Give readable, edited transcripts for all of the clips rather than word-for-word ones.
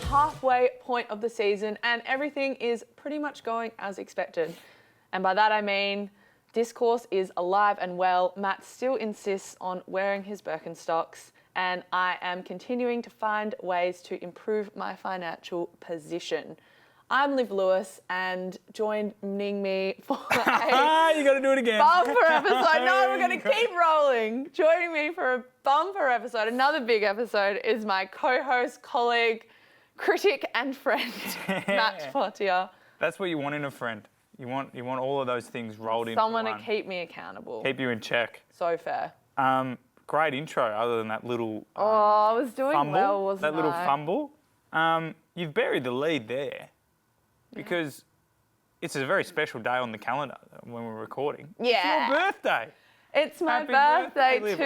halfway point of the season and everything is pretty much going as expected. And by that I mean discourse is alive and well. Matt still insists on wearing his Birkenstocks and I am continuing to find ways to improve my financial position. I'm Liv Lewis and joining me for a you got to do it again. bumper episode. No, we're going to keep rolling. Joining me for a bumper episode, another big episode, is my co-host, colleague, critic and friend, Matt Pottier. That's what you want in a friend. You want all of those things rolled into one. Someone to keep me accountable. Keep you in check. So fair. Great intro, other than that little I was doing fumble. well, wasn't I? That little fumble. You've buried the lead there because it's a very special day on the calendar when we're recording. Yeah. It's your birthday. It's my Happy birthday Liv.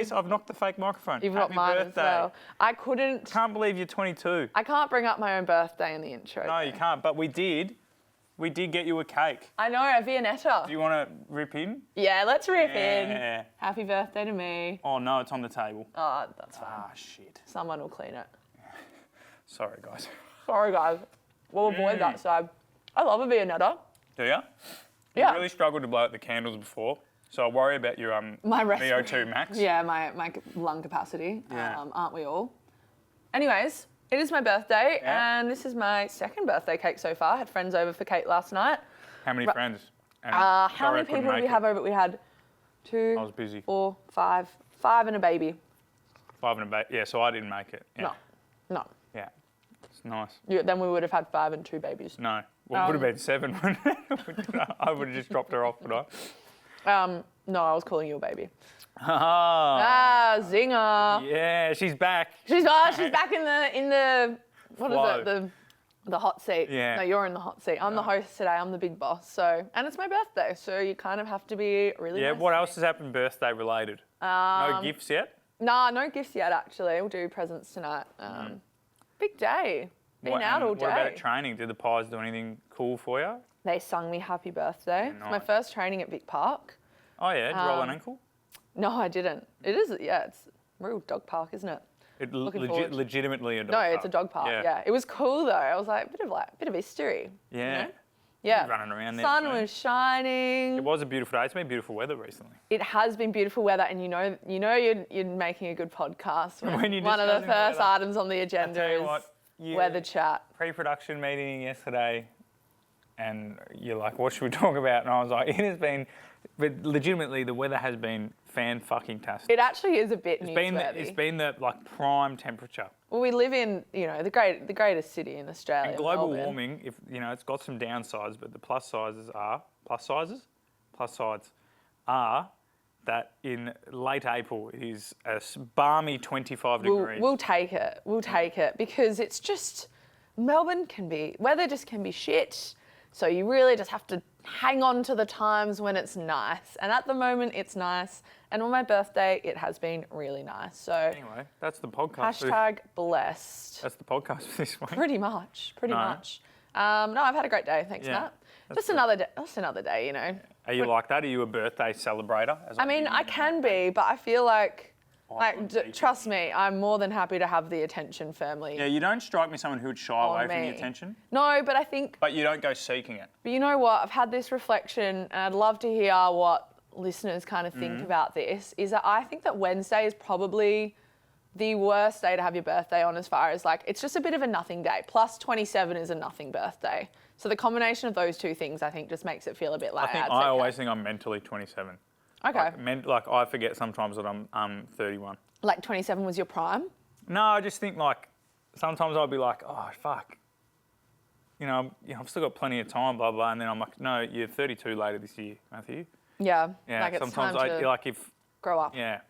too. I've knocked the fake microphone. You've Happy got mine birthday. as well. I can't believe you're 22. I can't bring up my own birthday in the intro. No, you can't. But we did get you a cake. I know, a Viennetta. Do you want to rip in? Yeah, let's rip in. Yeah. Happy birthday to me. Oh no, it's on the table. Oh, that's fine. Ah, shit. Someone will clean it. Sorry, guys. Sorry, guys. We'll avoid that side. I love a Viennetta. Do you? Yeah. You really struggled to blow out the candles before, so I worry about your my VO2 max. Yeah, my lung capacity. Yeah. Aren't we all? Anyways, it is my birthday, and this is my second birthday cake so far. I had friends over for cake last night. How many friends? And How many people did we have over? We had 2, I was busy. 4, 5, 5 and a baby. 5 and a baby. Yeah, so I didn't make it. Yeah. No. Yeah. It's nice. Then we would have had 5 and 2 babies. No. Well, it would have been 7. I would have just dropped her off, would I? No, I was calling you a baby. Zinger. Yeah, she's back. She's back in the what Flow. is it? The hot seat. Yeah. No, you're in the hot seat. I'm the host today. I'm the big boss. And it's my birthday, so you kind of have to be really Yeah, nice what to else me. has happened birthday related? No gifts yet? Nah, no gifts yet, actually. We'll do presents tonight. Big day. Been out all day. What about training? Did the Pies do anything cool for you? They sung me happy birthday. It's my first training at Vic Park. Oh yeah, did you roll an ankle? No, I didn't. It is, it's a real dog park, isn't it? Legitimately a dog No, park. it's a dog park, yeah. It was cool though. I was like, bit of history. Yeah. You know? Yeah. Running around there. Sun was shining. It was a beautiful day. It's been beautiful weather recently. It has been beautiful weather, and you know you're making a good podcast when you're one of the discussing first weather. items on the agenda is weather chat. Pre-production meeting yesterday, and you're like, what should we talk about? And I was like, it has been, but legitimately the weather has been fan-fucking-tastic. It actually is a bit newsworthy. It's been the prime temperature. Well, we live in the greatest city in Australia. And global Melbourne. warming, it's got some downsides, but the plus sides are that in late April it is a balmy 25 degrees. We'll take it. We'll take it because it's just Melbourne weather just can be shit. So you really just have to hang on to the times when it's nice. And at the moment it's nice. And on my birthday it has been really nice. So anyway, that's the podcast. Hashtag blessed. That's the podcast for this week. Pretty much. No, I've had a great day. Thanks, Matt. Just another day, you know. Are you like that? Are you a birthday celebrator? I mean, I can be, but I feel like trust me, I'm more than happy to have the attention firmly. Yeah, you don't strike me as someone who would shy away from the attention. No, but I think... But you don't go seeking it. But you know what? I've had this reflection, and I'd love to hear what listeners kind of think about this, is that I think that Wednesday is probably the worst day to have your birthday on, as far as it's just a bit of a nothing day. Plus 27 is a nothing birthday. So the combination of those two things, I think, just makes it feel a bit like... I always think I'm mentally 27. Okay. I forget sometimes that I'm 31. Like 27 was your prime? No, I just think sometimes I'll be like, oh, fuck. I've still got plenty of time, blah, blah. And then I'm like, no, you're 32 later this year, Matthew. Yeah. Yeah, it's sometimes time to grow up. Yeah.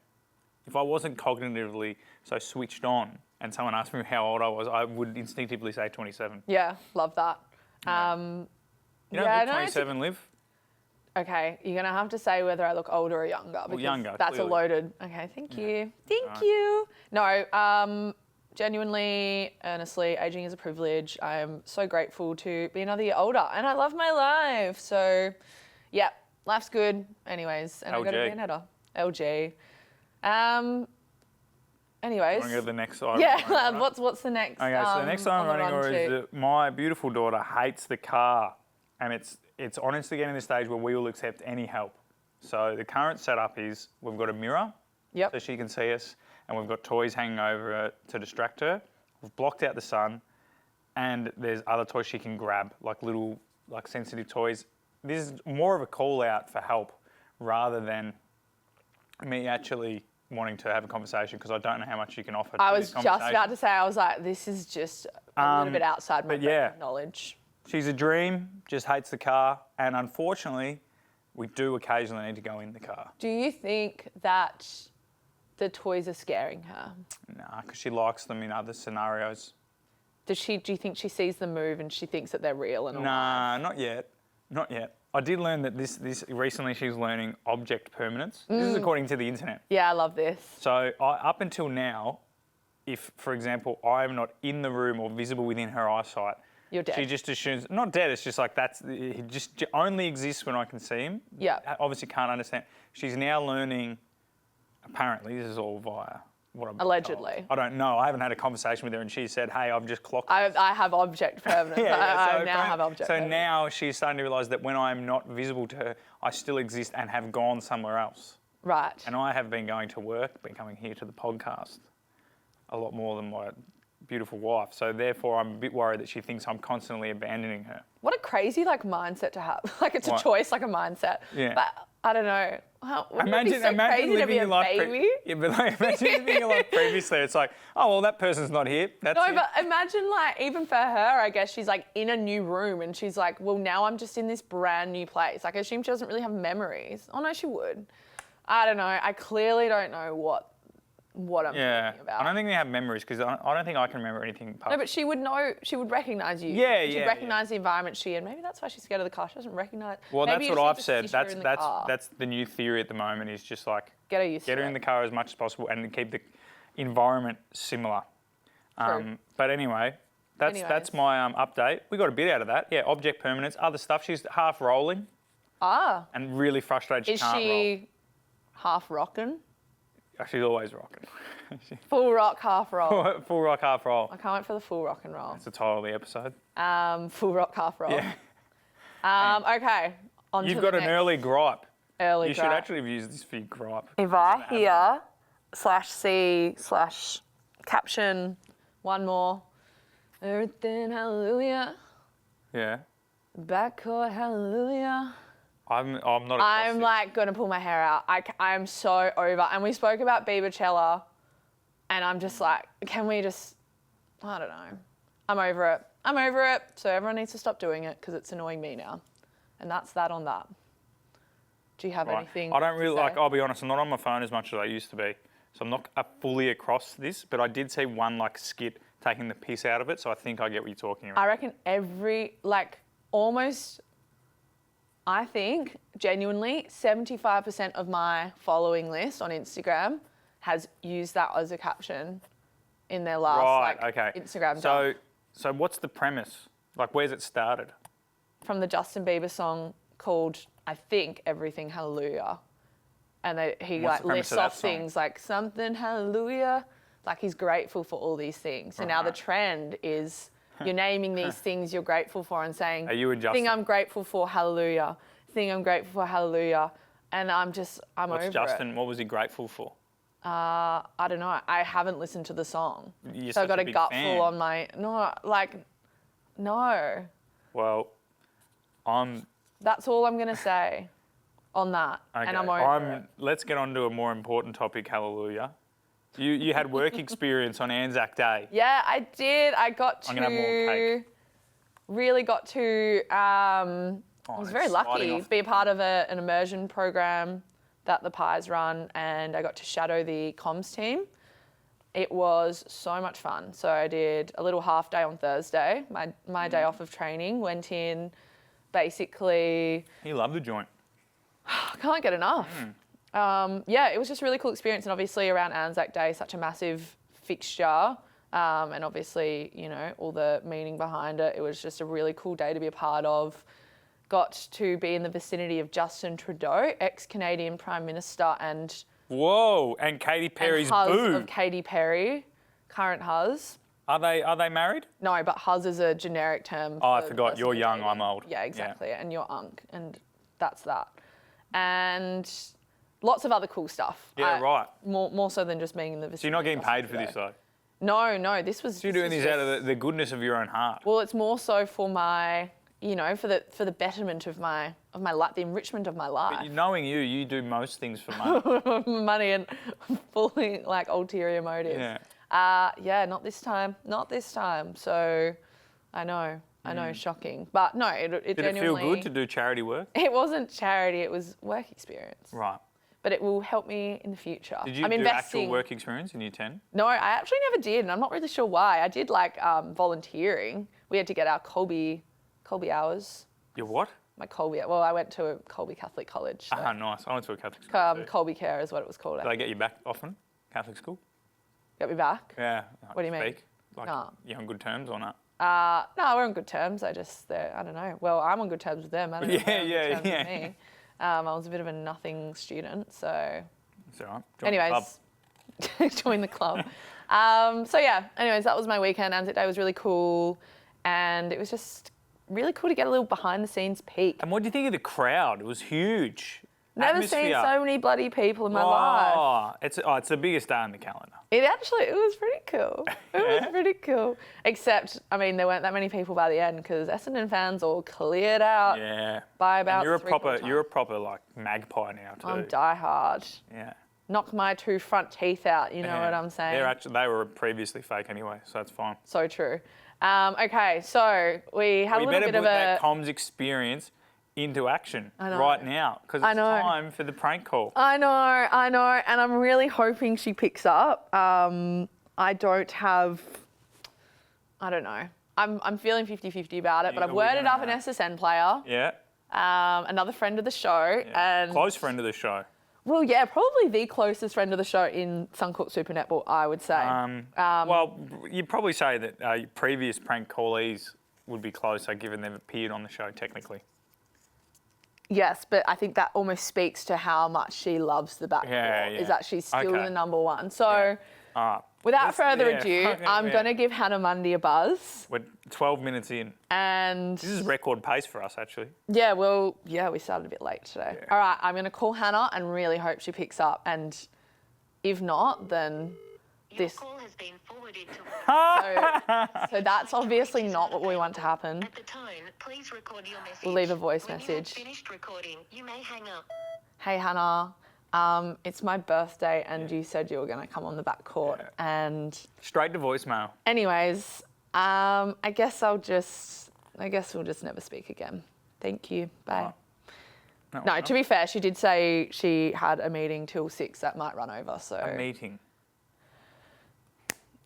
If I wasn't cognitively so switched on and someone asked me how old I was, I would instinctively say 27. Yeah, love that. You don't look 27, Liv? Okay, you're going to have to say whether I look older or younger. Because younger, that's clearly. A loaded... Okay, thank you. Thank you. No, genuinely, earnestly, aging is a privilege. I am so grateful to be another year older, and I love my life. So, yeah, life's good anyways. And I got to be an LG. Anyways. Want to go to the next side? Yeah, what's the next? Okay, so the next time I'm running or is that my beautiful daughter hates the car, and it's honestly getting to the stage where we will accept any help. So the current setup is we've got a mirror, so she can see us, and we've got toys hanging over her to distract her. We've blocked out the sun, and there's other toys she can grab, like little sensitive toys. This is more of a call out for help rather than me actually wanting to have a conversation because I don't know how much you can offer. I was just about to say, I was like, this is just a little bit outside my knowledge. She's a dream, just hates the car, and unfortunately, we do occasionally need to go in the car. Do you think that the toys are scaring her? Nah, because she likes them in other scenarios. Do you think she sees them move and she thinks that they're real and alive? Nah, not yet. Not yet. I did learn that this recently she's learning object permanence. This is according to the internet. Yeah, I love this. So up until now, if, for example, I'm not in the room or visible within her eyesight, you're dead. She just assumes, not dead, it's just like he just only exists when I can see him. Yeah. Obviously can't understand. She's now learning, apparently, this is all via what I'm allegedly. told. I don't know. I haven't had a conversation with her and she said, hey, I've just clocked. I have object permanence. I now have object permanence. So now she's starting to realise that when I'm not visible to her, I still exist and have gone somewhere else. Right. And I have been going to work, been coming here to the podcast a lot more than my beautiful wife. So therefore I'm a bit worried that she thinks I'm constantly abandoning her. What a crazy mindset to have. It's a choice, like a mindset. Yeah. But I don't know. Imagine living your life. Imagine living your life previously. It's like, oh well, that person's not here. But imagine even for her, I guess she's in a new room and she's like, well, now I'm just in this brand new place. I assume she doesn't really have memories. Oh no, she would. I don't know. I clearly don't know what I'm talking about. I don't think they have memories because I don't think I can remember anything. No, but she would know. She would recognise you. She'd recognise the environment she in. Maybe that's why she's scared of the car. She doesn't recognise. Well, that's what I've said. That's the new theory at the moment. Is just get her used to it. Get her in the car as much as possible and keep the environment similar. But anyway, that's my update. We got a bit out of that. Yeah, object permanence, other stuff. She's half rolling. And really frustrated she can't roll. Is she half rocking? She's always rocking. Full rock, half roll. Full rock, half roll. I can't wait for the full rock and roll. That's the title of the episode. Full rock, half roll. Yeah. Okay. You've got an early gripe. You should actually have used this for your gripe. If I hear /C/caption one more, everything hallelujah. Yeah. Backcourt hallelujah. I'm not. I'm gonna pull my hair out. I'm so over. And we spoke about Biebercella, and I'm just can we just? I don't know. I'm over it. So everyone needs to stop doing it because it's annoying me now, and that's that on that. Do you have anything? I don't really I'll be honest. I'm not on my phone as much as I used to be, so I'm not fully across this. But I did see one skit taking the piss out of it, so I think I get what you're talking about. I reckon almost. I think, genuinely, 75% of my following list on Instagram has used that as a caption in their last Instagram dump. So what's the premise? Where's it started? From the Justin Bieber song called, I think, Everything Hallelujah. And he lists off things like something hallelujah. He's grateful for all these things. So now the trend is... You're naming these things you're grateful for and saying, are you adjusting? Thing I'm grateful for, hallelujah. Thing I'm grateful for, hallelujah. And I'm over it. What's Justin? What was he grateful for? I don't know. I haven't listened to the song. So I got a gutful on my... No. Well, That's all I'm going to say on that. Okay. And I'm over it. Let's get on to a more important topic, hallelujah. You had work experience on Anzac Day. Yeah, I did. I got to... I'm going to have more cake. Really got to... I was very lucky to be a part of an immersion program that the Pies run, and I got to shadow the comms team. It was so much fun. So I did a little half day on Thursday, my day off of training, went in, basically... You love the joint. I can't get enough. It was just a really cool experience, and obviously around Anzac Day, such a massive fixture, and obviously, all the meaning behind it. It was just a really cool day to be a part of. Got to be in the vicinity of Justin Trudeau, ex-Canadian Prime Minister and Whoa, and Katy Perry's and Huz boo. of Katy Perry, current Huz. Are they married? No, but Huz is a generic term. Oh, I for forgot. the person You're you're young, dating. I'm old. Yeah, exactly. And you're unk, and that's that. And lots of other cool stuff. Yeah, right. More so than just being in the vicinity. So you're not getting paid for this, though? No, this was... So you're doing this out of the goodness of your own heart? Well, it's more so for my, for the betterment of my life, the enrichment of my life. But knowing you do most things for money. Money and fully, like, ulterior motives. Yeah. Not this time. Not this time. So, I know, shocking. But no, it Did it feel good to do charity work? It wasn't charity, it was work experience. Right. But it will help me in the future. Did you do actual work experience in year 10? No, I actually never did, and I'm not really sure why. I did like volunteering. We had to get our Colby hours. Your what? My Colby. Well, I went to a Colby Catholic college. So. Ah, nice. I went to a Catholic school too. Colby Care is what it was called. Did they get you back often? Catholic school? Get me back? Yeah. What do you mean? Like, No. you on good terms or not? No, we're on good terms. I don't know. Well, I'm on good terms with them. I don't know if they're on good terms with me. I was a bit of a nothing student, so... It's all right. Join the club. Anyways, that was my weekend. Anzac Day was really cool, and it was just really cool to get a little behind-the-scenes peek. And what do you think of the crowd? It was huge. Never seen so many bloody people in my life. It's the biggest day on the calendar. It was pretty cool. It was pretty cool. Except, there weren't that many people by the end because Essendon fans all cleared out. Yeah. By about you're a proper like magpie now too. I'm diehard. Yeah. Knock my 2 front teeth out. You know what I'm saying? They were previously fake anyway, so that's fine. So true. Okay, so we had a little bit of a... We better put that comms experience into action right now because it's time for the prank call. I know, and I'm really hoping she picks up. I don't know. I'm feeling 50-50 about it, but I've worded up an SSN player. Yeah. Another friend of the show. Yeah. And close friend of the show. Well, yeah, probably the closest friend of the show in Suncook Super Netball, I would say. Well, you'd probably say that previous prank callees would be closer given they've appeared on the show technically. Yes, but I think that almost speaks to how much she loves the backcourt, is that she's still the number one. So without further ado, I'm going to give Hannah Mundy a buzz. We're 12 minutes in. And this is record pace for us, actually. Yeah, we started a bit late today. Yeah. All right, I'm going to call Hannah and really hope she picks up. And if not, then this... Your call has been forwarded to... so that's obviously not what we want to happen. At the tone, please record your message. We'll leave a voice message. When you have finished recording, you may hang up. Hey, Hannah. It's my birthday and you said you were going to come on the backcourt and... Straight to voicemail. Anyways, I guess we'll just never speak again. Thank you. Bye. No, to be fair, she did say she had a meeting till 6 that might run over, so... A meeting?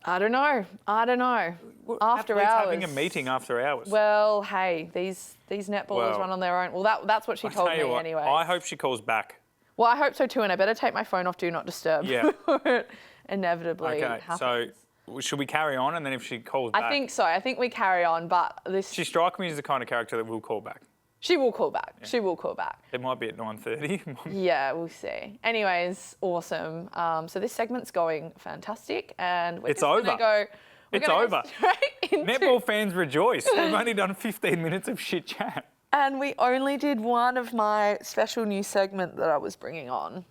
I don't know. After hours. Having a meeting after hours. Well, hey, these netballers run on their own. Well, that's what she told me anyway. I hope she calls back. Well, I hope so too, and I better take my phone off Do Not Disturb. Yeah. Inevitably happens. So should we carry on, and then if she calls back? I think so. I think we carry on, but this... She strikes me as the kind of character that will call back. She will call back. Yeah. She will call back. It might be at 9:30. Yeah, we'll see. Anyways, awesome. So this segment's going fantastic, and we're gonna go. It's over. Netball fans rejoice. We've only done 15 minutes of shit chat. And we only did one of my special new segment that I was bringing on.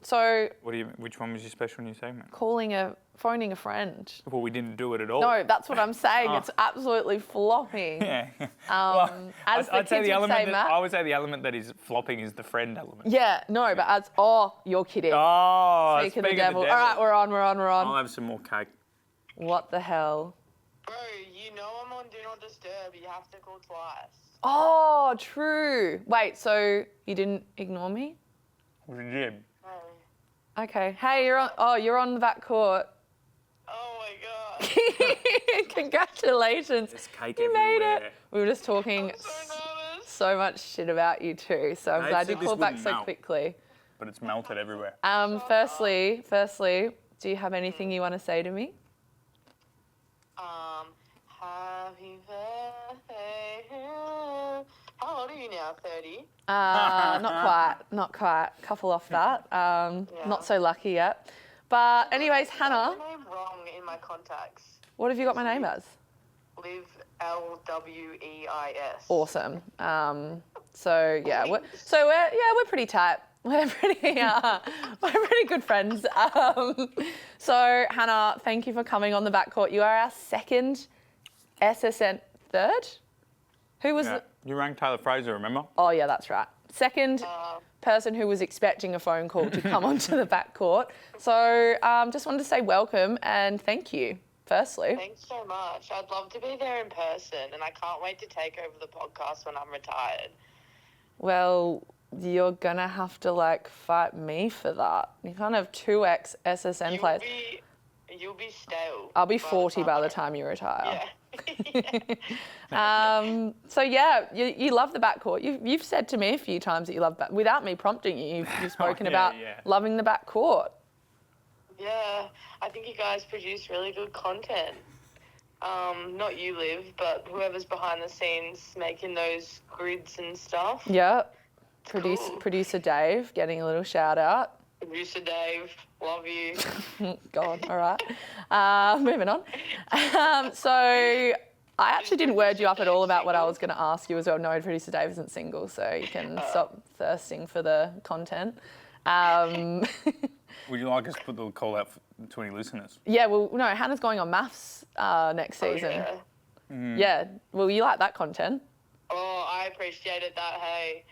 So... Which one was your special new segment? Phoning a friend. Well, we didn't do it at all. No, that's what I'm saying. It's absolutely flopping. Yeah. I'd say the element that is flopping is the friend element. Yeah, no, but you're kidding. Oh, speak of the devil. All right, we're on. I'll have some more cake. What the hell? Bro, you know I'm on Do Not Disturb. You have to call twice. Oh, true. Wait, so you didn't ignore me? We did. No. Okay. Hey, you're on the backcourt. Oh my god. Congratulations. There's cake you everywhere. made it. We were just talking so much shit about you too, so I'm glad you called back so quickly. But it's melted everywhere. Firstly, do you have anything you want to say to me? Happy birthday. How old are you? you now? 30? Not quite. Couple off that. Not so lucky yet. But anyways, Hannah. Your name wrong in my contacts. What have you got my name as? Liv Lweis. Awesome. We're pretty tight. We're pretty good friends. So Hannah, thank you for coming on the backcourt. You are our second SSN third. Who was? You rang Taylor Fraser, remember? Oh yeah, that's right. Second person who was expecting a phone call to come onto the backcourt. So just wanted to say welcome and thank you. Firstly. Thanks so much. I'd love to be there in person, and I can't wait to take over the podcast when I'm retired. Well, you're gonna have to fight me for that. You can't have 2x SSN players. You'll be stale. I'll be 40 by the time you retire. Yeah. So yeah, you love the backcourt. You've said to me a few times that you love without me prompting you. You've spoken about loving the backcourt. Yeah, I think you guys produce really good content. Not you, Liv, but whoever's behind the scenes making those grids and stuff. Yeah. Cool. Producer Dave getting a little shout out. Producer Dave, love you. God, all right. Moving on. So I actually didn't word you up at all about what I was going to ask you as well. No, Producer Dave isn't single, so you can stop thirsting for the content. Would you like us to put the call out to any listeners? Yeah, well, no, Hannah's going on maths next season. Yeah. Yeah, well, you like that content. Oh, I appreciated that. Hey,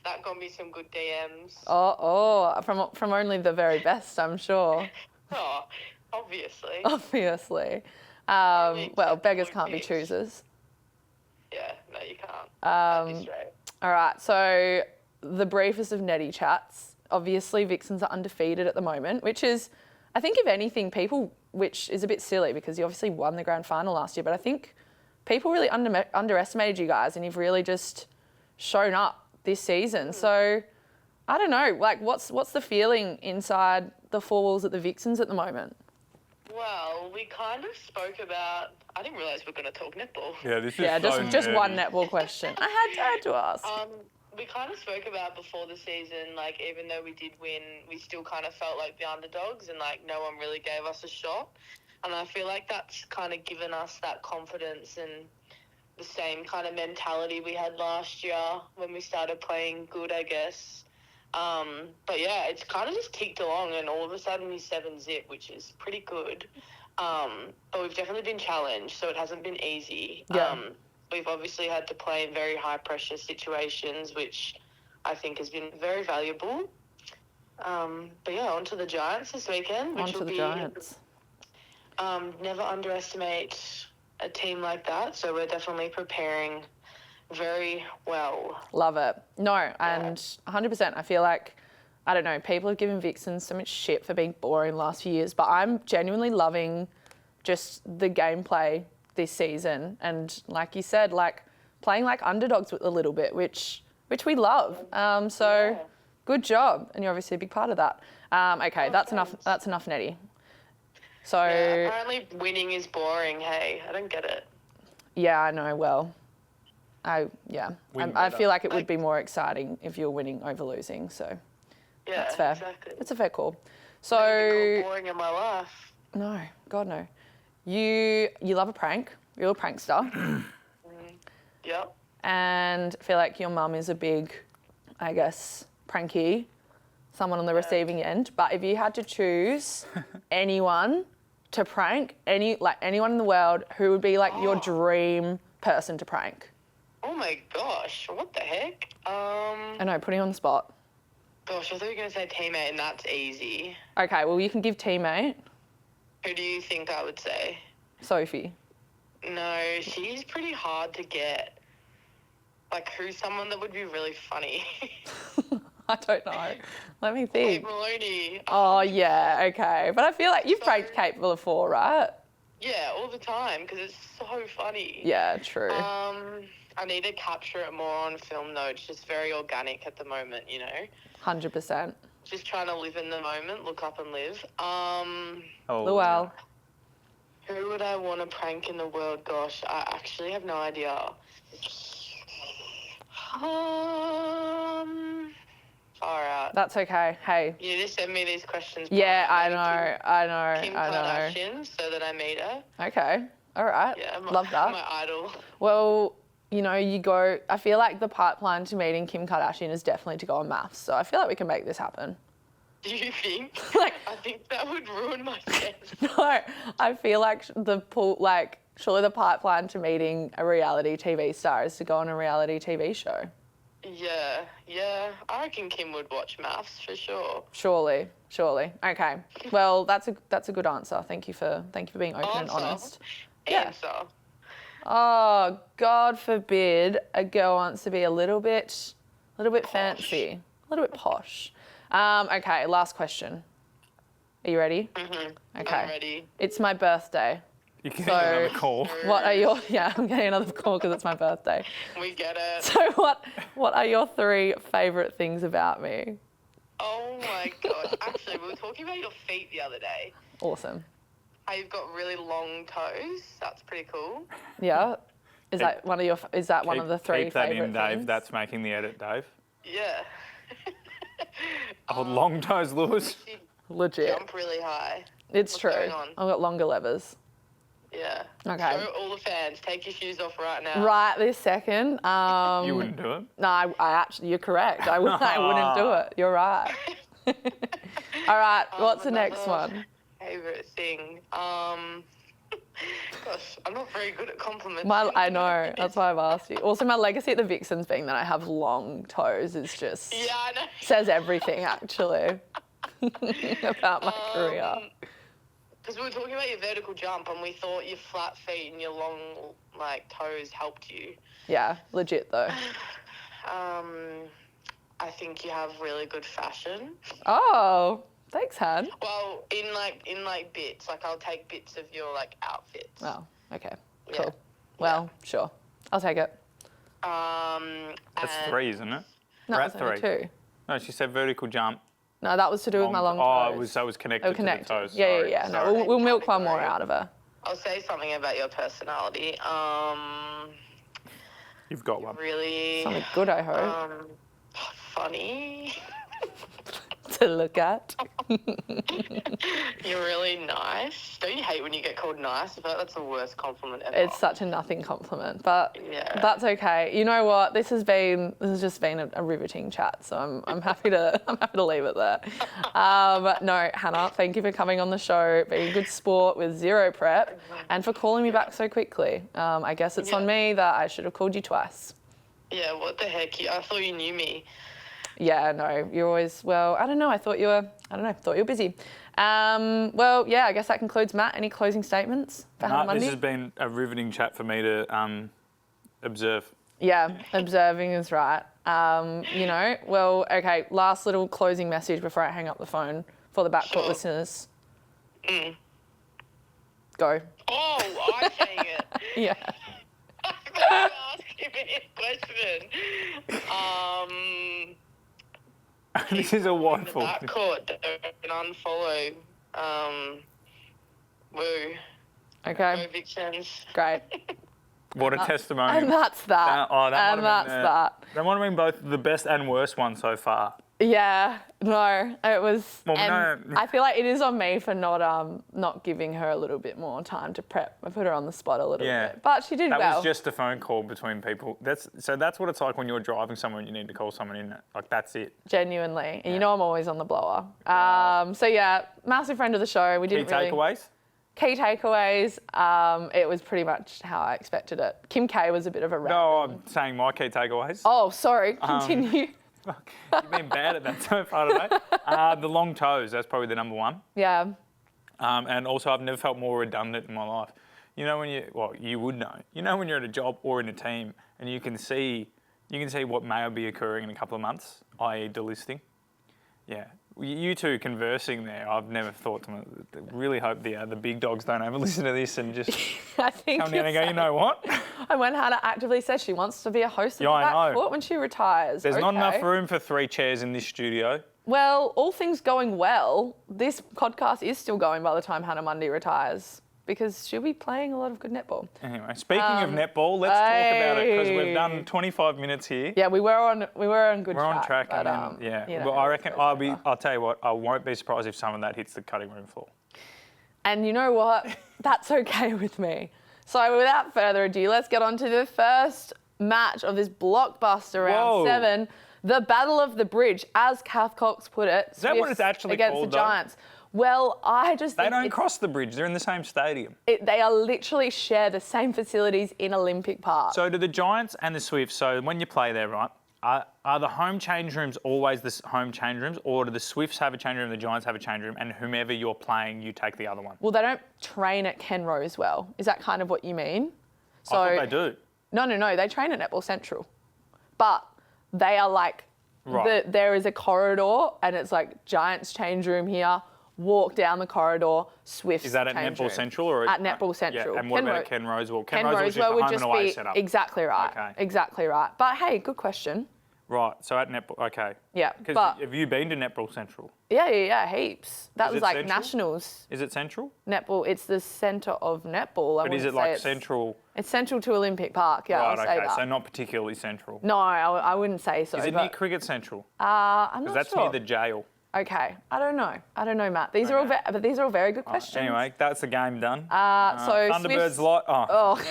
that got me some good DMs. Oh, from only the very best, I'm sure. Oh, obviously. Obviously. Well, beggars can't be choosers. Yeah, no, you can't. That'd be straight. All right, so the briefest of Netty chats. Obviously, Vixens are undefeated at the moment, which is, I think, if anything, which is a bit silly because you obviously won the grand final last year, but I think people really underestimated you guys and you've really just shown up this season. So, I don't know, what's the feeling inside the four walls at the Vixens at the moment? Well, we kind of spoke about, I didn't realise we were going to talk netball. Yeah, this is just one netball question. I had to ask. We kind of spoke about before the season, even though we did win, we still kind of felt like the underdogs and, no one really gave us a shot. And I feel like that's kind of given us that confidence and the same kind of mentality we had last year when we started playing good, I guess. But, yeah, it's kind of just ticked along and all of a sudden we're 7-0, which is pretty good. But we've definitely been challenged, so it hasn't been easy. Yeah. We've obviously had to play in very high-pressure situations, which I think has been very valuable. But, yeah, on to the Giants this weekend. On to the Giants. Never underestimate a team like that, so we're definitely preparing very well. Love it. No, and 100%. I feel like, I don't know, people have given Vixens so much shit for being boring the last few years, but I'm genuinely loving just the gameplay this season, and like you said, playing like underdogs a little bit, which we love. Good job, and you're obviously a big part of that. Okay, that's enough, Nettie. So apparently winning is boring. Hey, I don't get it. Yeah, I know. Well, I feel like it would be more exciting if you're winning over losing. So that's fair. Exactly. It's a fair call. So I've been called boring in my life. No, God no. You love a prank. You're a prankster. Yep. And I feel like your mum is a big, I guess, pranky, someone on the receiving end. But if you had to choose anyone to prank, anyone in the world, who would be your dream person to prank? Oh my gosh, what the heck? I know, putting you on the spot. Gosh, I thought you were going to say teammate, and that's easy. Okay, well, you can give teammate. Who do you think I would say? Sophie. No, she's pretty hard to get. Who's someone that would be really funny? I don't know. Let me think. Kate Maloney. Oh, yeah, okay. But I feel like you've pranked Kate before, right? Yeah, all the time, because it's so funny. Yeah, true. I need to capture it more on film, though. It's just very organic at the moment, 100%. Just trying to live in the moment, look up and live. Luell. Who would I want to prank in the world? Gosh, I actually have no idea. Far out. That's okay. Hey. You just send me these questions. Yeah, I know. Kim Kardashian, so that I meet her. Okay. All right. Yeah, Love that. my idol. Well, I feel like the pipeline to meeting Kim Kardashian is definitely to go on maths. So I feel like we can make this happen. Do you think? Like, I think that would ruin my chance. No, I feel like surely the pipeline to meeting a reality TV star is to go on a reality TV show. Yeah. I reckon Kim would watch maths for sure. Surely. Okay. Well, that's a good answer. Thank you for being open and honest. Answer. Oh, God forbid a girl wants to be a little bit fancy, a little bit posh. Okay, last question. Are you ready? Mm-hmm. Okay. I'm ready. It's my birthday. You're getting another call. I'm getting another call because it's my birthday. We get it. So what are your 3 favourite things about me? Oh my God. Actually, we were talking about your feet the other day. Awesome. How you've got really long toes. That's pretty cool. Yeah. Is that one of the 3 Keep that favourite in, Dave. things? That's making the edit, Dave. Yeah. Long toes, Lewis. Legit. Jump really high. It's What's true. going on? I've got longer levers. Yeah. Okay. Show all the fans. Take your shoes off right now. Right this second. You wouldn't do it. No, I actually, you're correct. I wouldn't do it. You're right. All right, what's the next one? Favourite thing. Gosh, I'm not very good at compliments. I know, that's why I've asked you. Also, my legacy at the Vixens being that I have long toes is just Yeah, I know. says everything actually about my career. Because we were talking about your vertical jump and we thought your flat feet and your long toes helped you. Yeah, legit though. I think you have really good fashion. Oh, thanks, Han. Well, in bits. I'll take bits of your outfits. Oh, okay, Yeah. cool. Well, sure, I'll take it. That's 3, isn't it? No, We're it's at only 3. 2. No, she said vertical jump. No, that was to do with my long toes. It was connected They were connected. to the toes. Yeah. Sorry. No, we'll milk one more out of her. I'll say something about your personality. You've got one. Really Something good, I hope. funny. To look at. You're really nice. Don't you hate when you get called nice? I feel like that's the worst compliment ever. It's such a nothing compliment, but Yeah. that's okay. You know what? This has just been a riveting chat, so I'm happy to leave it there. No, Hannah, thank you for coming on the show, being a good sport with 0 prep, and for calling me back so quickly. I guess it's on me that I should have called you twice. Yeah, what the heck? I thought you knew me. Yeah, no, you're always, well, I don't know, thought you were busy. Well, yeah, I guess that concludes. Matt, any closing statements for Hannah Mundy? This has been a riveting chat for me to observe. Yeah, observing is right. Well, okay, last little closing message before I hang up the phone for the backcourt listeners. Go. Oh, I'm saying it. Yeah. I was asking me a question. This is a wonderful. Backcourt, don't unfollow. Woo. Okay, Go Vixens. great. What a testimony. And that's that. That might have been both the best and worst one so far. Yeah, no, it was. Well, and no. I feel like it is on me for not giving her a little bit more time to prep. I put her on the spot a little bit, but she did well. That was just a phone call between people. That's what it's like when you're driving somewhere and you need to call someone in. That's it. Genuinely, and I'm always on the blower. So yeah, massive friend of the show. We didn't really. Takeaways. Key takeaways, it was pretty much how I expected it. Kim K was a bit of a random. No, I'm saying my key takeaways. Oh, sorry, continue. Fuck, you've been bad at that so far today. The long toes, that's probably the number one. Yeah. And also, I've never felt more redundant in my life. You know you would know. You know when you're at a job or in a team and you can see what may be occurring in a couple of months, i.e. delisting. Yeah. You two conversing there, I've never thought to myself, really hope the big dogs don't ever listen to this and just I think come down and go, you know what? And when Hannah actively says she wants to be a host of the I know. Backcourt when she retires. There's not enough room for 3 chairs in this studio. Well, all things going well, this podcast is still going by the time Hannah Mundy retires. because she'll be playing a lot of good netball. Anyway, speaking of netball, let's talk about it because we've done 25 minutes here. Yeah, we were on good track. We're on track, but, yeah. you know, well, I reckon I'll tell you what, I won't be surprised if some of that hits the cutting room floor. And you know what? That's okay with me. So without further ado, let's get on to the first match of this blockbuster round 7, the Battle of the Bridge, as Kath Cox put it. Is that what it's actually against called, the Giants? Well, I just think they don't cross the bridge. They're in the same stadium. They are literally share the same facilities in Olympic Park. So do the Giants and the Swifts, so when you play there, right, are the home change rooms always the home change rooms, or do the Swifts have a change room, the Giants have a change room, and whomever you're playing, you take the other one? Well, they don't train at Ken Rosewell. Is that kind of what you mean? So, I thought they do. No. They train at Netball Central. But they are like, there is a corridor, and it's like Giants change room here. Walk down the corridor, Swifts. Is that at change Netball room. Central or at Netball Central? Yeah, and what about at Ken Rosewell? Ken Rosewell would just be setup. exactly right. Okay. Exactly right. But hey, good question. Right. So at Netball, okay. Yeah. Because have you been to Netball Central? Yeah, heaps. That was like Central? Nationals. Is it Central? Netball. It's the centre of netball. But is it like Central? It's central to Olympic Park. Yeah, right. I'll say Okay. that. So not particularly central. No, I wouldn't say so. Is it near Cricket Central? I'm not that's sure. near the jail. Okay, I don't know, Matt. These are all very good questions. Anyway, that's the game done. So Thunderbirds lot. Oh.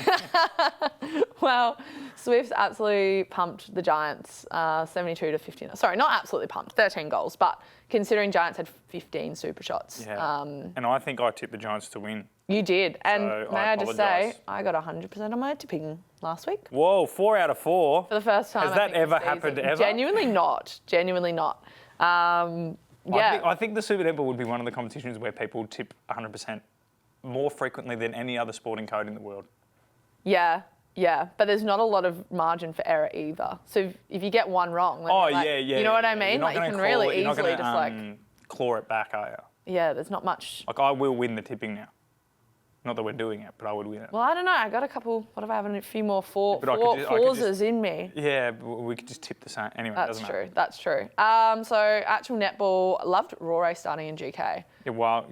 Well, Swifts absolutely pumped the Giants, 72 to 15. Sorry, not absolutely pumped, 13 goals, but considering Giants had 15 super shots. Yeah. And I think I tipped the Giants to win. You did, and So may I I just say, apologise. I got 100% on my tipping last week. Whoa, 4 out of 4. For the first time. Has that ever happened ever? Genuinely not. Yeah. I think the Super Netball would be one of the competitions where people tip 100% more frequently than any other sporting code in the world. Yeah, but there's not a lot of margin for error either. So if you get one wrong, then you know what I mean? Like you can really easily just like claw it back, are you? Yeah, there's not much. Like I will win the tipping now. Not that we're doing it, but I would win it. Well, I don't know. I got a couple. What if I have a few more fours in me? Yeah, but we could just tip the same. Anyway, that's doesn't true. matter. That's true. So actual netball, loved Rory starting in GK. Yeah, well,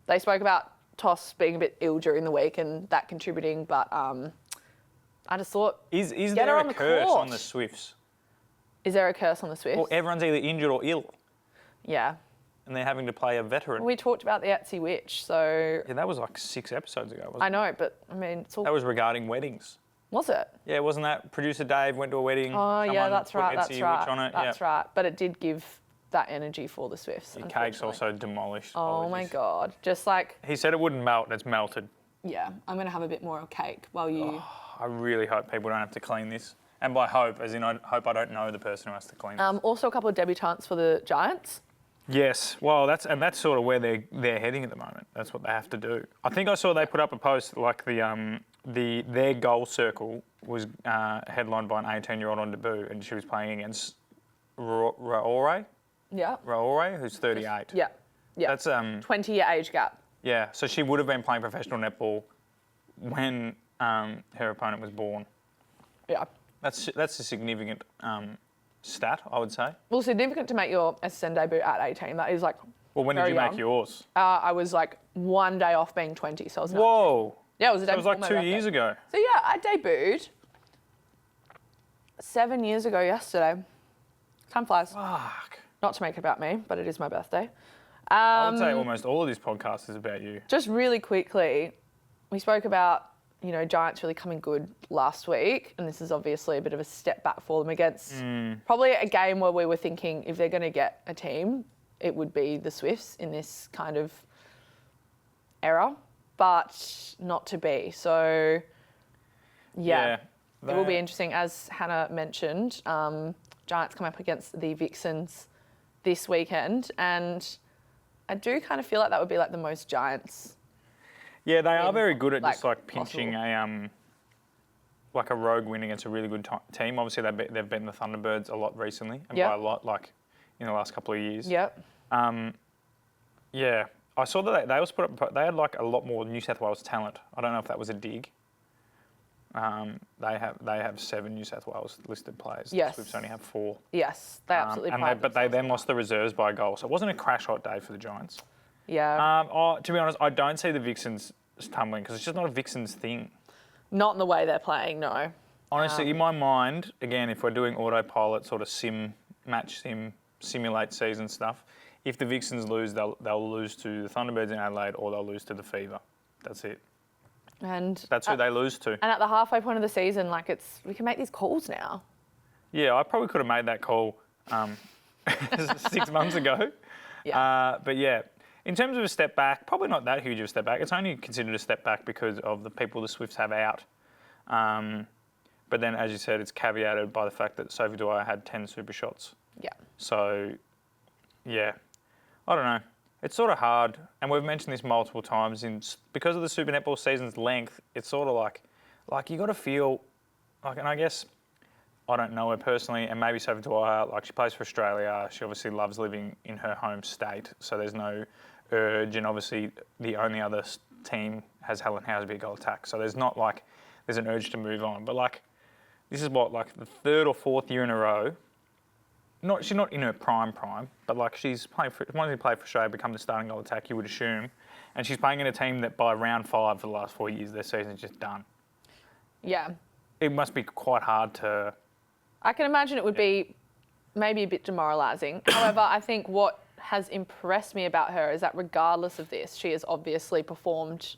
they spoke about Toss being a bit ill during the week and that contributing, but I just thought, is there a curse on the Swifts? Is there a curse on the Swifts? Well, everyone's either injured or ill. Yeah. And they're having to play a veteran. We talked about the Etsy Witch, so... Yeah, that was like 6 episodes ago, wasn't it? I know, but, I mean, it's all... That was regarding weddings. Was it? Yeah, wasn't that producer Dave went to a wedding? Oh, yeah, that's right, Etsy Witch on it. That's right. But it did give that energy for the Swifts, The cake's also demolished. Oh, my God. Just like... He said it wouldn't melt, and it's melted. Yeah, I'm going to have a bit more of cake while you... Oh, I really hope people don't have to clean this. And by hope, as in I hope I don't know the person who has to clean it. Also a couple of debutantes for the Giants. Yes, well, that's sort of where they're heading at the moment. That's what they have to do. I think I saw they put up a post like their goal circle was headlined by an 18-year-old on debut, and she was playing against Raore. Yeah. Raore, who's 38. Yeah. That's 20-year age gap. Yeah, so she would have been playing professional netball when her opponent was born. Yeah. That's a significant stat, I would say. Well, significant to make your SSN debut at 18. That is like. Well, when did you make yours? I was like one day off being 20, so I was. Whoa. Yeah, it was a day. That was like 2 years ago. So yeah, I debuted 7 years ago yesterday. Time flies. Fuck. Not to make it about me, but it is my birthday. I would say almost all of this podcast is about you. Just really quickly, we spoke about, Giants really coming good last week, and this is obviously a bit of a step back for them against probably a game where we were thinking if they're going to get a team, it would be the Swifts in this kind of era, but not to be. So, yeah it will be interesting. As Hannah mentioned, Giants come up against the Vixens this weekend, and I do kind of feel like that would be like the most Giants. Yeah, they are very good at just like pinching a rogue win against a really good team. Obviously, they've beaten the Thunderbirds a lot recently, and by a lot, like in the last couple of years. Yep. Yeah, I saw that they also they had like a lot more New South Wales talent. I don't know if that was a dig. They have 7 New South Wales listed players. Yes. The Swifts only have 4. Yes, they absolutely. But they then lost the reserves by a goal, so it wasn't a crash hot day for the Giants. Yeah. To be honest, I don't see the Vixens tumbling because it's just not a Vixen's thing. Not in the way they're playing, no. Honestly, in my mind, again, if we're doing autopilot sort of simulate season stuff, if the Vixens lose, they'll lose to the Thunderbirds in Adelaide or they'll lose to the Fever. That's it. And that's who they lose to. And at the halfway point of the season, like we can make these calls now. Yeah, I probably could have made that call 6 months ago. Yeah. But yeah, in terms of a step back, probably not that huge of a step back. It's only considered a step back because of the people the Swifts have out. But then, as you said, it's caveated by the fact that Sophie Dwyer had 10 super shots. Yeah. So, yeah, I don't know. It's sort of hard, and we've mentioned this multiple times. Because of the Super Netball season's length, it's sort of like you got to feel like, and I guess I don't know her personally, and maybe Sophie Dwyer, like she plays for Australia. She obviously loves living in her home state, so there's no urge, and obviously the only other team has Helen Housby goal attack, so there's not like there's an urge to move on. But like this is what like the third or fourth year in a row. She's not in her prime, but like she's playing for, wanting to play for Australia, become the starting goal attack, you would assume, and she's playing in a team that by round 5 for the last 4 years, their season's just done. Yeah. It must be quite hard to. I can imagine it would be maybe a bit demoralising. However, I think what has impressed me about her is that regardless of this, she has obviously performed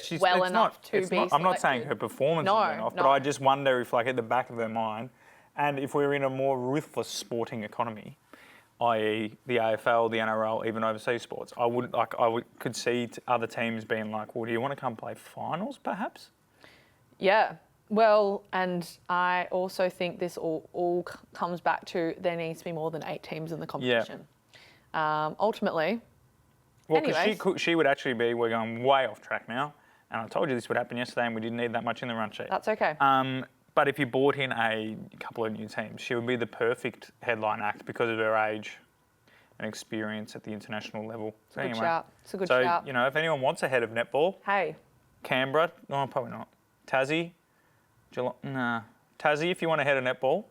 she's well enough to be selected. I'm not saying her performance is off, but I just wonder if, like, at the back of their mind, and if we're in a more ruthless sporting economy, i.e. the AFL, the NRL, even overseas sports, could see other teams being like, well, do you want to come play finals, perhaps? Yeah. Well, and I also think this all comes back to there needs to be more than 8 teams in the competition. Yeah. Ultimately. Well, because she would actually be, we're going way off track now, and I told you this would happen yesterday and we didn't need that much in the run sheet. That's okay. But if you brought in a couple of new teams, she would be the perfect headline act because of her age and experience at the international level. It's a good shout. It's a good shout. So, you know, if anyone wants a head of netball, hey, Canberra, no, probably not. Tassie, Tassie, if you want a head of netball,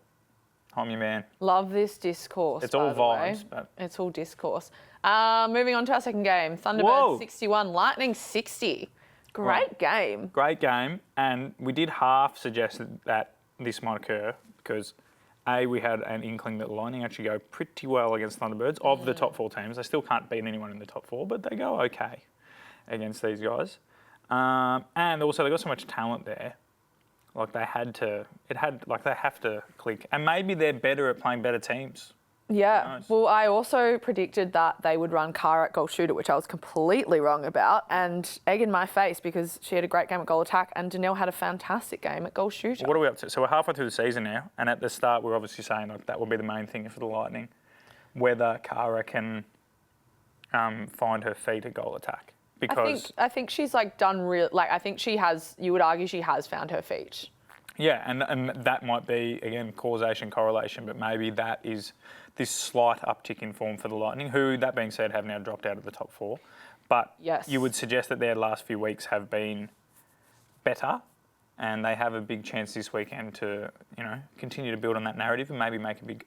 I'm your man. Love this discourse. It's all vibes, but it's all discourse. Moving on to our second game, Thunderbirds 61, Lightning 60. Great game. Great game, and we did half suggest that this might occur because we had an inkling that Lightning actually go pretty well against Thunderbirds of the top 4 teams. They still can't beat anyone in the top 4, but they go okay against these guys. And also they got so much talent there. Like they have to click. And maybe they're better at playing better teams. Yeah. Well, I also predicted that they would run Cara at goal shooter, which I was completely wrong about, and egg in my face because she had a great game at goal attack and Danielle had a fantastic game at goal shooter. Well, what are we up to? So we're halfway through the season now, and at the start we're obviously saying like, that will be the main thing for the Lightning, whether Cara can find her feet at goal attack. Because I think she's like done real. Like I think she has. You would argue she has found her feet. Yeah, and that might be again causation correlation, but maybe that is this slight uptick in form for the Lightning, who that being said have now dropped out of the top 4. But yes, you would suggest that their last few weeks have been better, and they have a big chance this weekend to continue to build on that narrative and maybe make a big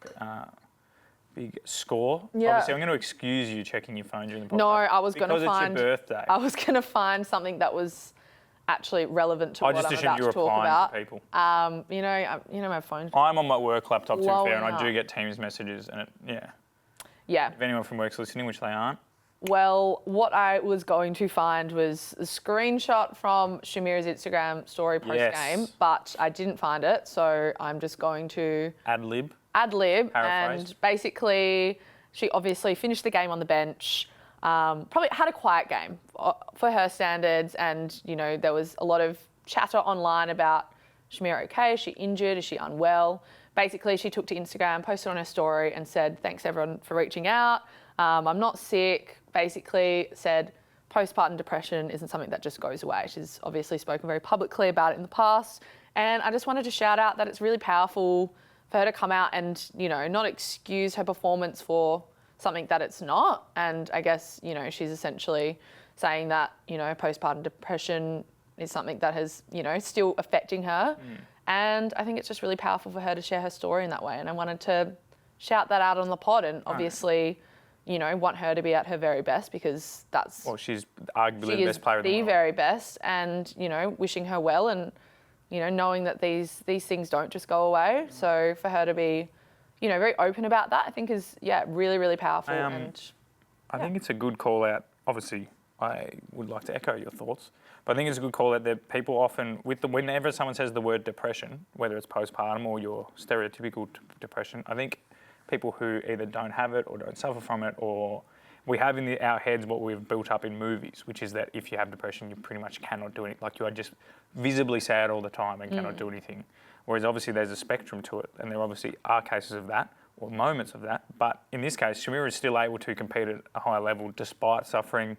score. Yeah. Obviously, I'm going to excuse you checking your phone during the podcast. No, I was going to find... Because it's your birthday. I was going to find something that was actually relevant to what I'm about to talk about. To people. My phone. I'm on my work laptop, to be fair, and I do get Teams messages, and Yeah. If anyone from work's listening, which they aren't. Well, what I was going to find was a screenshot from Shamira's Instagram story post-game, but I didn't find it, so I'm just going to... Ad-lib, and basically she obviously finished the game on the bench, probably had a quiet game for her standards, and there was a lot of chatter online about Shamira okay, is she injured, is she unwell? Basically she took to Instagram, posted on her story and said thanks everyone for reaching out, I'm not sick, basically said postpartum depression isn't something that just goes away. She's obviously spoken very publicly about it in the past, and I just wanted to shout out that it's really powerful for her to come out and, not excuse her performance for something that it's not. And I guess, she's essentially saying that, postpartum depression is something that has, still affecting her. And I think it's just really powerful for her to share her story in that way. And I wanted to shout that out on the pod. And obviously, want her to be at her very best because that's... Well, she's arguably the best player in the world. The very best, and, wishing her well and, knowing that these things don't just go away. So for her to be, very open about that, I think is, really, really powerful. I think it's a good call out. Obviously, I would like to echo your thoughts, but I think it's a good call out that people often, whenever someone says the word depression, whether it's postpartum or your stereotypical depression, I think people who either don't have it or don't suffer from it, or we have in our heads what we've built up in movies, which is that if you have depression, you pretty much cannot do anything. Like you are just visibly sad all the time and cannot do anything. Whereas obviously there's a spectrum to it, and there obviously are cases of that or moments of that. But in this case, Shamira is still able to compete at a high level despite suffering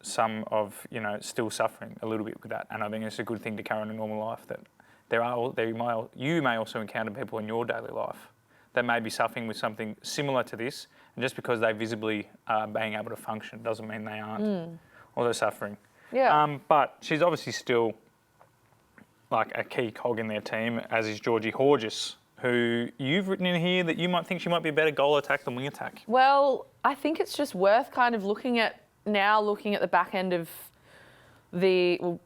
some of, still suffering a little bit with that. And I think it's a good thing to carry on in normal life that you may also encounter people in your daily life that may be suffering with something similar to this, and just because they visibly are being able to function doesn't mean they aren't also suffering. Yeah. But she's obviously still like a key cog in their team, as is Georgie Horgis, who you've written in here that you might think she might be a better goal attack than wing attack. Well, I think it's just worth kind of looking at the back end of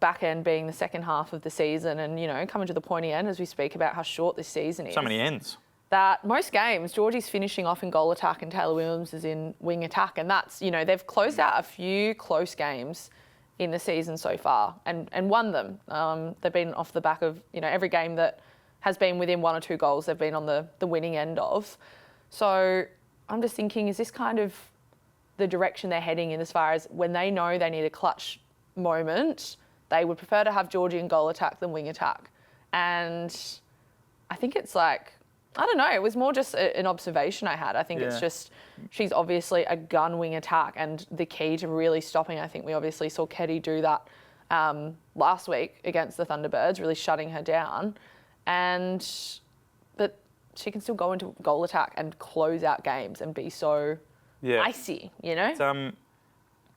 back end being the second half of the season and, coming to the pointy end as we speak about how short this season is. So many ends. That most games, Georgie's finishing off in goal attack and Taylor Williams is in wing attack. And that's, they've closed out a few close games in the season so far and won them. They've been off the back of, every game that has been within 1 or 2 goals, they've been on the winning end of. So I'm just thinking, is this kind of the direction they're heading in as far as when they know they need a clutch moment, they would prefer to have Georgie in goal attack than wing attack? And I think it's like, I don't know, it was more just an observation I had. I think it's just, she's obviously a gun wing attack, and the key to really stopping, I think we obviously saw Ketty do that last week against the Thunderbirds, really shutting her down. But she can still go into goal attack and close out games and be so icy,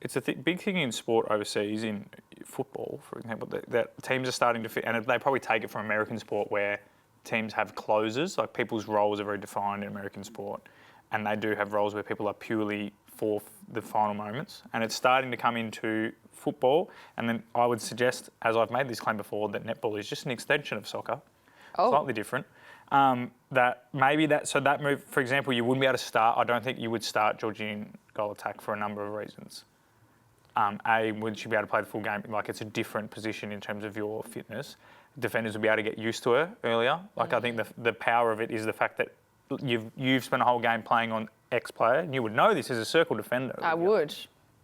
It's a big thing in sport overseas, in football, for example, that teams are starting to fit, and they probably take it from American sport where teams have closers, like people's roles are very defined in American sport, and they do have roles where people are purely for the final moments, and it's starting to come into football. And then I would suggest, as I've made this claim before, that netball is just an extension of soccer, slightly different. That move, for example, you wouldn't be able to start. I don't think you would start Georgie in goal attack for a number of reasons. Would she be able to play the full game? Like, it's a different position in terms of your fitness. Defenders would be able to get used to her earlier. Like, I think the power of it is the fact that you've spent a whole game playing on X player, and you would know this as a circle defender. I would,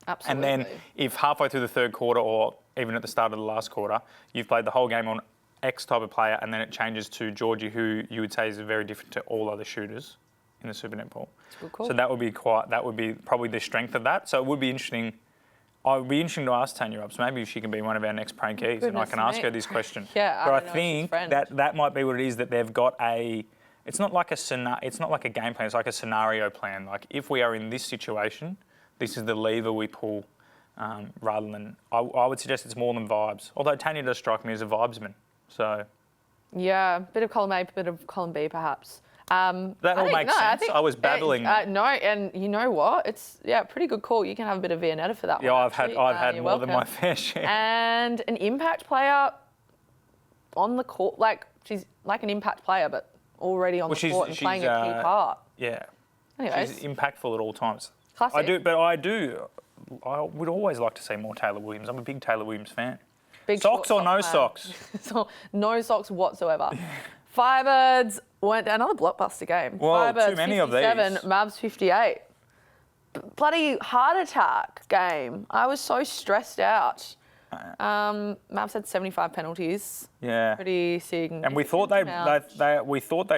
absolutely. And then if halfway through the third quarter or even at the start of the last quarter, you've played the whole game on X type of player, and then it changes to Georgie, who you would say is very different to all other shooters in the Super Netball. That's a good call. So that would be probably the strength of that. So it would be interesting. It would be interesting to ask Tanya Ups. Maybe she can be one of our next prankies, and I can ask her this question. But I think that might be what it is, that they've got it's not like a game plan. It's like a scenario plan. Like, if we are in this situation, this is the lever we pull, rather than. I would suggest it's more than vibes. Although Tanya does strike me as a vibesman. So. Yeah, bit of column A, bit of column B, perhaps. That all makes sense. I was babbling. No, and you know what? It's pretty good call. You can have a bit of Viennetta for that one. Yeah, I've had more than my fair share. And an impact player on the court, like she's like an impact player, but already on the court and playing a key part. Yeah. Anyways, she's impactful at all times. Classic. I would always like to see more Taylor Williams. I'm a big Taylor Williams fan. Big socks or no socks? No socks whatsoever. Firebirds went down, another blockbuster game. Well, Firebirds too many 57, of these. Mavs 58. Bloody heart attack game. I was so stressed out. Mavs had 75 penalties. Yeah. Pretty significant. And we thought they'd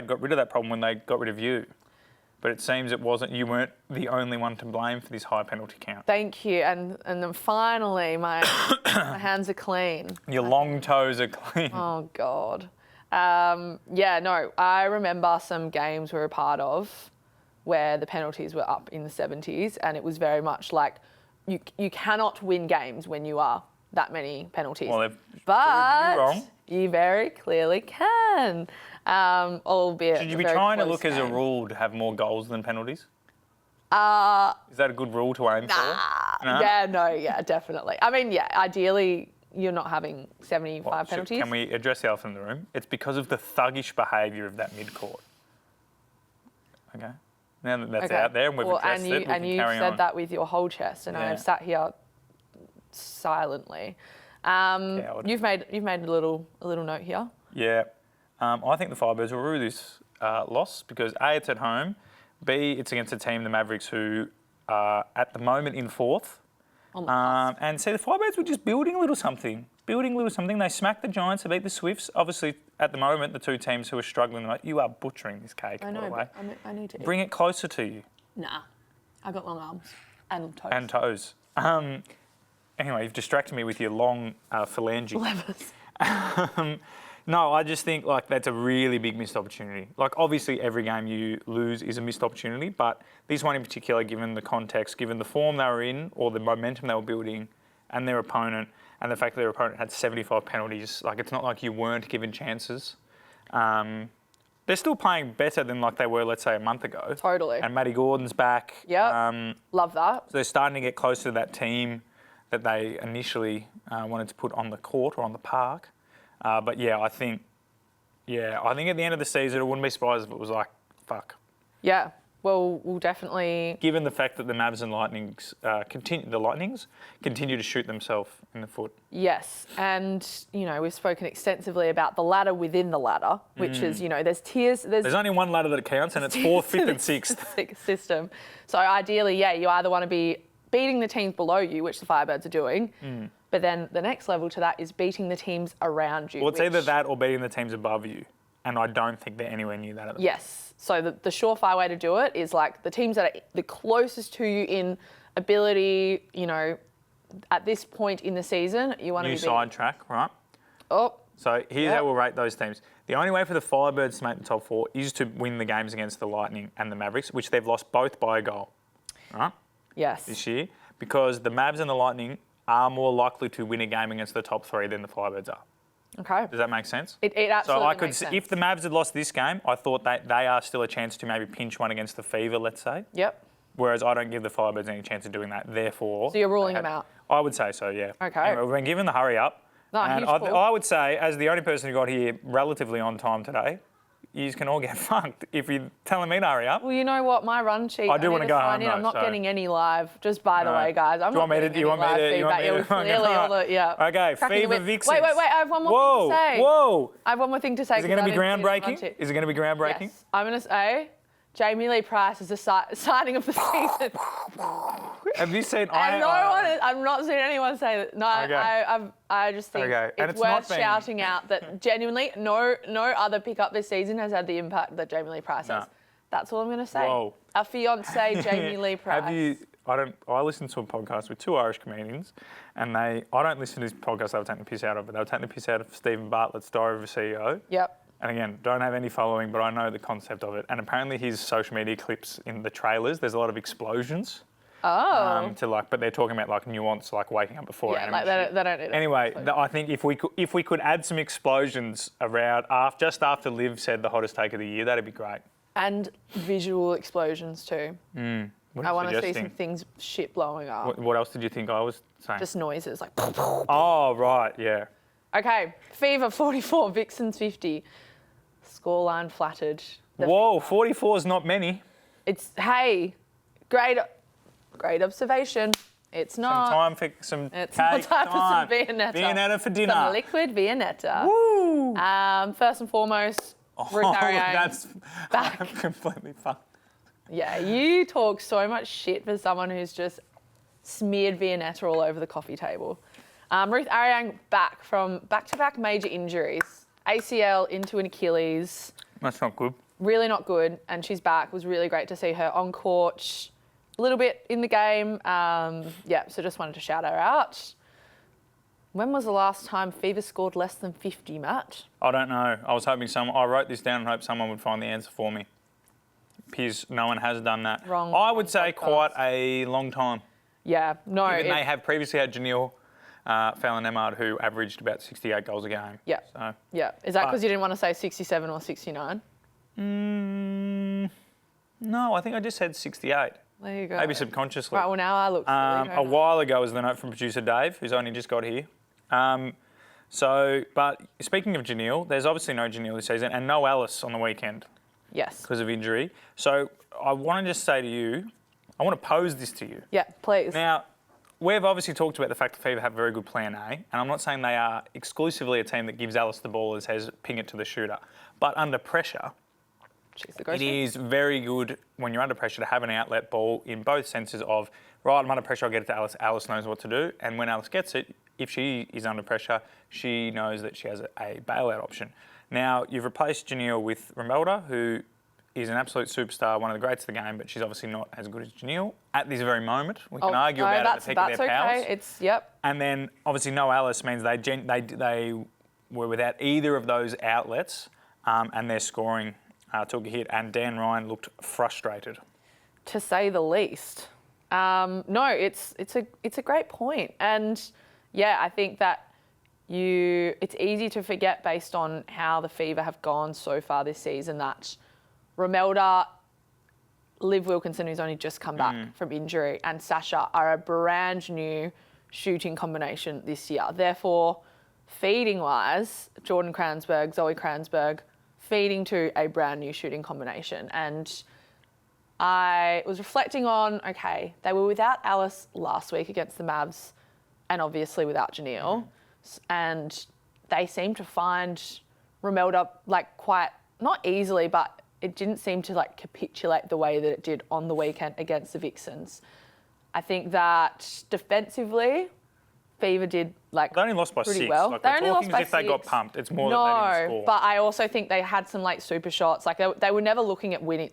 got rid of that problem when they got rid of you. But it seems you weren't the only one to blame for this high penalty count. Thank you. And then finally my hands are clean. Your long toes are clean. Oh, God. I remember some games we were a part of where the penalties were up in the 70s, and it was very much like you cannot win games when you are that many penalties. Well, but you very clearly can. Albeit should you be trying to look as a rule to have more goals than penalties? Is that a good rule to aim for? No? Yeah, definitely. I mean, yeah, ideally you're not having 75 penalties. Can we address the elephant in the room? It's because of the thuggish behaviour of that mid-court. Okay. Now that that's out there and we've addressed it, we can carry on. And you've said that with your whole chest, and I've sat here silently. You've made a little note here. Yeah. I think the Firebirds will rue this loss because A, it's at home, B, it's against a team, the Mavericks, who are at the moment in fourth. And see, the Firebirds were just building a little something. They smacked the Giants, they beat the Swifts. Obviously, at the moment, the two teams who are struggling, you are butchering this cake, I know, by the way. but I need to Bring it closer to you. Nah, I've got long arms and toes. And toes. Anyway, you've distracted me with your long phalange. Levers. No, I just think that's a really big missed opportunity. Obviously every game you lose is a missed opportunity, but this one in particular, given the context, given the form they were in or the momentum they were building and their opponent and the fact that their opponent had 75 penalties, it's not like you weren't given chances. They're still playing better than they were, let's say, a month ago. Totally. And Matty Gordon's back. Yeah, love that. So they're starting to get closer to that team that they initially wanted to put on the court or on the park. But I think at the end of the season, I wouldn't be surprised if it was fuck. Yeah, well, we'll definitely. Given the fact that the Mavs and Lightnings continue to shoot themselves in the foot. Yes, and we've spoken extensively about the ladder within the ladder, which is there's tiers. There's only one ladder that counts, and it's 4th, 5th, and 6th. System. So ideally, you either want to be beating the teams below you, which the Firebirds are doing. But then the next level to that is beating the teams around you. Well, it's either that or beating the teams above you. And I don't think they're anywhere near that at the moment. Yes. So the surefire way to do it is the teams that are the closest to you in ability, at this point in the season, you want to be beating. New sidetrack, right? Oh. So here's how we'll rate those teams. The only way for the Firebirds to make the top 4 is to win the games against the Lightning and the Mavericks, which they've lost both by a goal, right? Yes. This year. Because the Mavs and the Lightning are more likely to win a game against the top 3 than the Firebirds are. Okay. Does that make sense? It absolutely makes sense. If the Mavs had lost this game, I thought that they are still a chance to maybe pinch one against the Fever, let's say. Yep. Whereas I don't give the Firebirds any chance of doing that. Therefore... So you're ruling them out? I would say so, yeah. Okay. Anyway, we've been given the hurry up. No, and I would say, as the only person who got here relatively on time today, you can all get fucked if you're telling me to hurry up. Well, you know what? My run sheet. I do want to go home. I'm not getting any live. Just by the way, guys, I'm not getting any live feedback. It was clearly all the Okay, Fever Vixens. Wait! I have one more thing to say. Whoa! I have one more thing to say. Is it going to be groundbreaking? Is it going to be groundbreaking? Yes. I'm going to say Jamie Lee Price is the signing of the season. Have you seen? I've not seen anyone say that. No, okay. I just think it's worth shouting out that genuinely no other pickup this season has had the impact that Jamie Lee Price has. That's all I'm going to say. Whoa. Our fiancée, Jamie Lee Price. I listened to a podcast with 2 Irish comedians, and I don't listen to this podcast they were taking the piss out of, but they were taking the piss out of Stephen Bartlett's Diary of a CEO. Yep. And again, don't have any following, but I know the concept of it. And apparently his social media clips in the trailers, there's a lot of explosions. Oh. But they're talking about nuance, waking up before. Yeah, they don't need it. Anyway, I think if we could add some explosions around just after Liv said the hottest take of the year, that'd be great. And visual explosions too. I want to see some things shit blowing up. What else did you think I was saying? Just noises Oh right, yeah. Okay, Fever 44, Vixens 50. Scoreline flattered. Whoa, 44 is not many. Great observation. It's not. Some time for some It's cake. time for some Viennetta. Viennetta for dinner. Some liquid Viennetta. Woo! First and foremost, Ruth Ariane. That's back. completely fucked. Yeah, you talk so much shit for someone who's just smeared Viennetta all over the coffee table. Ruth Ariane back from back-to-back major injuries. ACL into an Achilles. That's not good. Really not good, and she's back. It was really great to see her on court, a little bit in the game. So just wanted to shout her out. When was the last time Fever scored less than 50, Matt? I don't know. I was hoping I wrote this down and hoped someone would find the answer for me. Appears no one has done that. I would say quite a long time. Yeah, no. Given they have previously had Janelle Fallon-Emard, who averaged about 68 goals a game. Yeah. So. Yeah. Is that because you didn't want to say 67 or 69? No, I think I just said 68. There you go. Maybe subconsciously. Right, well, now I look silly, A while ago was the note from producer Dave, who's only just got here. But speaking of Janelle, there's obviously no Janelle this season and no Alice on the weekend. Yes. Because of injury. So I want to just say to you, I want to pose this to you. Yeah, please. Now, we've obviously talked about the fact that Fever have a very good plan A, and I'm not saying they are exclusively a team that gives Alice the ball and says, ping it to the shooter. But under pressure, it is very good when you're under pressure to have an outlet ball in both senses of, right, I'm under pressure, I'll get it to Alice. Alice knows what to do. And when Alice gets it, if she is under pressure, she knows that she has a bailout option. Now, you've replaced Janelle with Romelda, who is an absolute superstar, one of the greats of the game, but she's obviously not as good as Janelle at this very moment. We can argue about it at the peak of their powers. Yep. And then, obviously, no Alice means they were without either of those outlets, and their scoring took a hit, and Dan Ryan looked frustrated. To say the least. No, it's a great point. And, yeah, I think that it's easy to forget based on how the Fever have gone so far this season that Romelda, Liv Wilkinson, who's only just come back from injury, and Sasha are a brand new shooting combination this year. Therefore, feeding-wise, Jordan Kranzberg, Zoe Kranzberg, feeding to a brand new shooting combination. And I was reflecting on, okay, they were without Alice last week against the Mavs and obviously without Janelle. And they seemed to find Romelda quite, not easily, but it didn't seem to capitulate the way that it did on the weekend against the Vixens. I think that defensively, Fever did they only lost by pretty 6. well. Like, they we're only talking lost by as if they got 6. pumped. It's more that they didn't score. But I also think they had some super shots. They were never looking at winning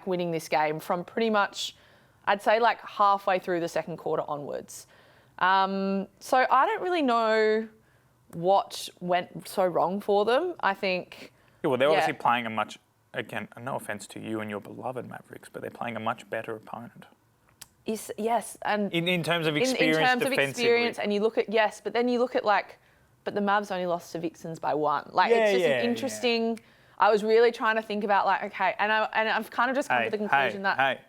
winning this game from pretty much, I'd say halfway through the second quarter onwards. So I don't really know what went so wrong for them. I think. Yeah, well, they're obviously playing a much. Again, no offence to you and your beloved Mavericks, but they're playing a much better opponent. Yes, and in terms of experience, in terms defensively. of experience, and you look at but then you look at but the Mavs only lost to Vixens by 1. It's just an interesting. Yeah. I was really trying to think about okay, and I've kind of just come to the conclusion that